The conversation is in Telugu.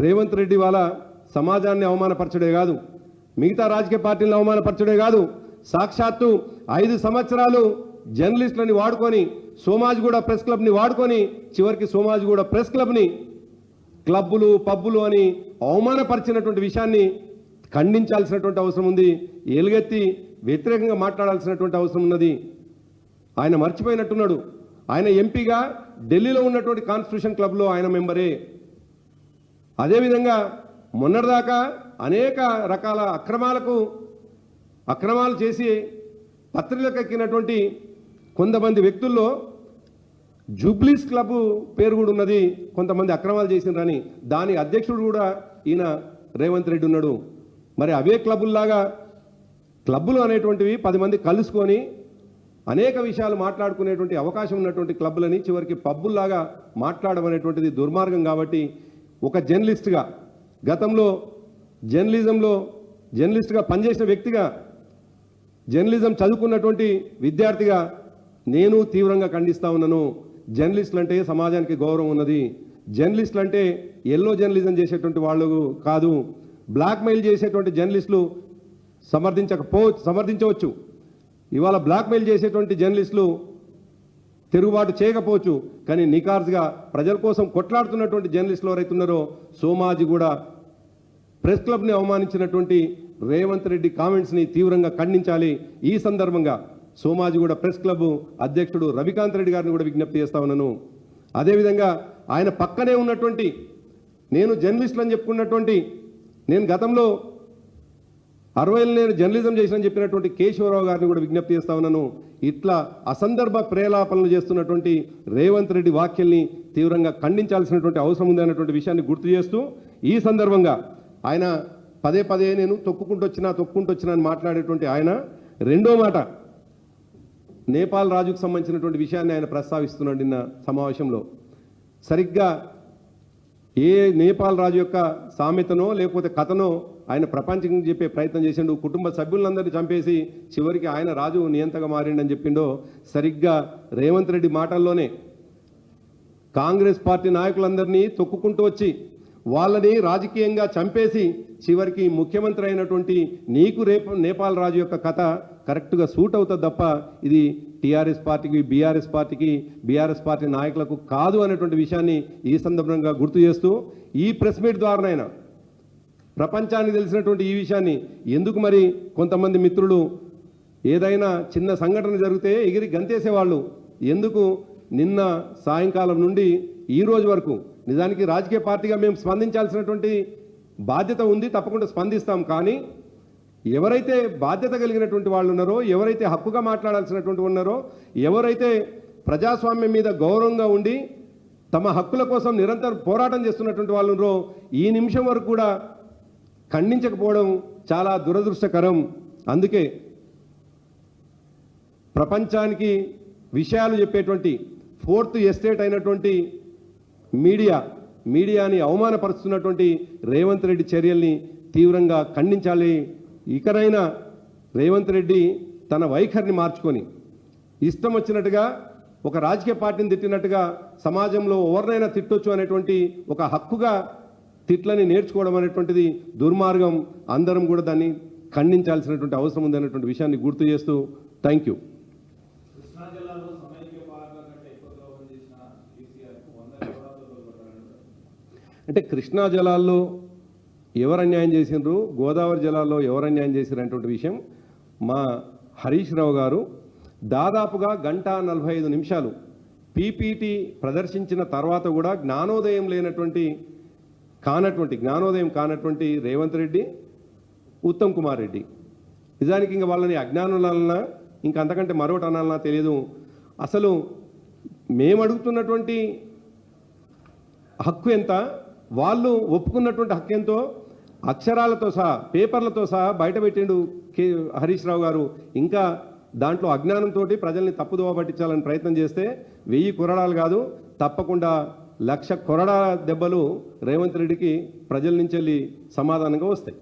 రేవంత్ రెడ్డి వాళ్ళ సమాజాన్ని అవమానపరచడే కాదు, మిగతా రాజకీయ పార్టీలను అవమానపరచడే కాదు, సాక్షాత్తు 5 సంవత్సరాలు జర్నలిస్టులని వాడుకొని సోమాజిగూడ ప్రెస్ క్లబ్ని వాడుకొని చివరికి సోమాజిగూడ ప్రెస్ క్లబ్ని క్లబ్బులు పబ్బులు అని అవమానపరిచినటువంటి విషయాన్ని ఖండించాల్సినటువంటి అవసరం ఉంది. ఎలుగెత్తి వ్యతిరేకంగా మాట్లాడాల్సినటువంటి అవసరం ఉన్నది. ఆయన మర్చిపోయినట్టున్నాడు. ఆయన ఎంపీగా ఢిల్లీలో ఉన్నటువంటి కాన్స్టిట్యూషన్ క్లబ్లో ఆయన మెంబరే. అదేవిధంగా మొన్నటిదాకా అనేక రకాల అక్రమాలు చేసి పత్రికలకు ఎక్కినటువంటి కొంతమంది వ్యక్తుల్లో జూబ్లీస్ క్లబ్ పేరు కూడా ఉన్నది. కొంతమంది అక్రమాలు చేసినారని దాని అధ్యక్షుడు కూడా ఈయన రేవంత్ రెడ్డి ఉన్నాడు. మరి అవే క్లబ్బులు అనేటువంటివి 10 మంది కలుసుకొని అనేక విషయాలు మాట్లాడుకునేటువంటి అవకాశం ఉన్నటువంటి క్లబ్బులని చివరికి పబ్బుల్లాగా మాట్లాడడం అనేటువంటిది దుర్మార్గం. కాబట్టి ఒక జర్నలిస్ట్గా, గతంలో జర్నలిస్ట్గా పనిచేసిన వ్యక్తిగా, జర్నలిజం చదువుకున్నటువంటి విద్యార్థిగా నేను తీవ్రంగా ఖండిస్తూ ఉన్నాను. జర్నలిస్టులు అంటే సమాజానికి గౌరవం ఉన్నది. జర్నలిస్టులు అంటే ఎల్లో జర్నలిజం చేసేటువంటి వాళ్ళు కాదు. బ్లాక్మెయిల్ చేసేటువంటి జర్నలిస్టులు సమర్థించవచ్చు. ఇవాళ బ్లాక్మెయిల్ చేసేటువంటి జర్నలిస్టులు తిరుగుబాటు చేయకపోవచ్చు, కానీ నికార్స్గా ప్రజల కోసం కొట్లాడుతున్నటువంటి జర్నలిస్టులు ఎవరైతే ఉన్నారో సోమాజిగూడ ప్రెస్ క్లబ్ని అవమానించినటువంటి రేవంత్ రెడ్డి కామెంట్స్ని తీవ్రంగా ఖండించాలి. ఈ సందర్భంగా సోమాజిగూడ ప్రెస్ క్లబ్ అధ్యక్షుడు రవికాంత్ రెడ్డి గారిని కూడా విజ్ఞప్తి చేస్తా ఉన్నాను. అదేవిధంగా ఆయన పక్కనే ఉన్నటువంటి, నేను జర్నలిస్టులు అని చెప్పుకున్నటువంటి, నేను గతంలో 60 నేను జర్నలిజం చేసినని చెప్పినటువంటి కేశవరావు గారిని కూడా విజ్ఞప్తి చేస్తా ఉన్నాను. ఇట్లా అసందర్భ ప్రేలాపనలు చేస్తున్నటువంటి రేవంత్ రెడ్డి వ్యాఖ్యల్ని తీవ్రంగా ఖండించాల్సినటువంటి అవసరం ఉంది అన్నటువంటి విషయాన్ని గుర్తు చేస్తూ, ఈ సందర్భంగా ఆయన పదే నేను తొక్కుంటూ వచ్చినా అని మాట్లాడేటువంటి ఆయన రెండో మాట నేపాల్ రాజుకు సంబంధించినటువంటి విషయాన్ని ఆయన ప్రస్తావిస్తున్నాడు నిన్న సమావేశంలో. సరిగ్గా ఏ నేపాల్ రాజు యొక్క సామెతనో లేకపోతే కథనో ఆయన ప్రపంచం చెప్పే ప్రయత్నం చేసిండు. కుటుంబ సభ్యులందరినీ చంపేసి చివరికి ఆయన రాజు నియంతగా మారిండని చెప్పిండో, సరిగ్గా రేవంత్ రెడ్డి మాటల్లోనే కాంగ్రెస్ పార్టీ నాయకులందరినీ తొక్కుకుంటూ వచ్చి వాళ్ళని రాజకీయంగా చంపేసి చివరికి ముఖ్యమంత్రి అయినటువంటి నీకు నేపాల్ రాజు యొక్క కథ కరెక్ట్గా సూట్ అవుతుంది తప్ప ఇది టీఆర్ఎస్ పార్టీకి బీఆర్ఎస్ పార్టీ నాయకులకు కాదు అనేటువంటి విషయాన్ని ఈ సందర్భంగా గుర్తు చేస్తూ, ఈ ప్రెస్ మీట్ ద్వారానైనా ప్రపంచానికి తెలిసినటువంటి ఈ విషయాన్ని ఎందుకు మరి కొంతమంది మిత్రులు ఏదైనా చిన్న సంఘటన జరిగితే ఎగిరి గంతేసేవాళ్ళు ఎందుకు నిన్న సాయంకాలం నుండి ఈ రోజు వరకు, నిజానికి రాజకీయ పార్టీగా మేము స్పందించాల్సినటువంటి బాధ్యత ఉంది, తప్పకుండా స్పందిస్తాం. కానీ ఎవరైతే బాధ్యత కలిగినటువంటి వాళ్ళు ఉన్నారో, ఎవరైతే హక్కుగా మాట్లాడాల్సినటువంటి ఉన్నారో, ఎవరైతే ప్రజాస్వామ్యం మీద గౌరవంగా ఉండి తమ హక్కుల కోసం నిరంతరం పోరాటం చేస్తున్నటువంటి వాళ్ళు ఉన్నారో ఈ నిమిషం వరకు కూడా ఖండించకపోవడం చాలా దురదృష్టకరం. అందుకే ప్రపంచానికి విషయాలు చెప్పేటువంటి 4th ఎస్టేట్ అయినటువంటి మీడియాని అవమానపరుస్తున్నటువంటి రేవంత్ రెడ్డి చర్యల్ని తీవ్రంగా ఖండించాలి. ఇకనైనా రేవంత్ రెడ్డి తన వైఖరిని మార్చుకొని ఇష్టం వచ్చినట్టుగా ఒక రాజకీయ పార్టీని తిట్టినట్టుగా సమాజంలో ఎవరినైనా తిట్టొచ్చు అనేటువంటి ఒక హక్కుగా తిట్లని నేర్చుకోవడం అనేటువంటిది దుర్మార్గం. అందరం కూడా దాన్ని ఖండించాల్సినటువంటి అవసరం ఉంది అనేటువంటి విషయాన్ని గుర్తు చేస్తూ థ్యాంక్ యూ. అంటే కృష్ణా జలాల్లో ఎవరు అన్యాయం చేసినారు, గోదావరి జలాల్లో ఎవరు అన్యాయం చేసినారు అనేటువంటి విషయం మా హరీష్ రావు గారు దాదాపుగా 1:45 పీపీటీ ప్రదర్శించిన తర్వాత కూడా జ్ఞానోదయం కానటువంటి రేవంత్ రెడ్డి, ఉత్తమ్ కుమార్ రెడ్డి, నిజానికి ఇంకా వాళ్ళని అజ్ఞానులన్నా ఇంకా అంతకంటే మరొకటి అనాలన్నా తెలియదు. అసలు మేము అడుగుతున్నటువంటి హక్కు ఎంత, వాళ్ళు ఒప్పుకున్నటువంటి హక్కు ఎంతో అక్షరాలతో సహా పేపర్లతో సహా బయట పెట్టిండు హరీష్ రావు గారు. ఇంకా దాంట్లో అజ్ఞానంతో ప్రజల్ని తప్పుదోవ పట్టించాలని ప్రయత్నం చేస్తే 1000 కొరడాలు కాదు, తప్పకుండా 1,00,000 కొరడా దెబ్బలు రేవంత్ రెడ్డికి ప్రజల నుంచి వెళ్ళి సమాధానంగా వస్తాయి.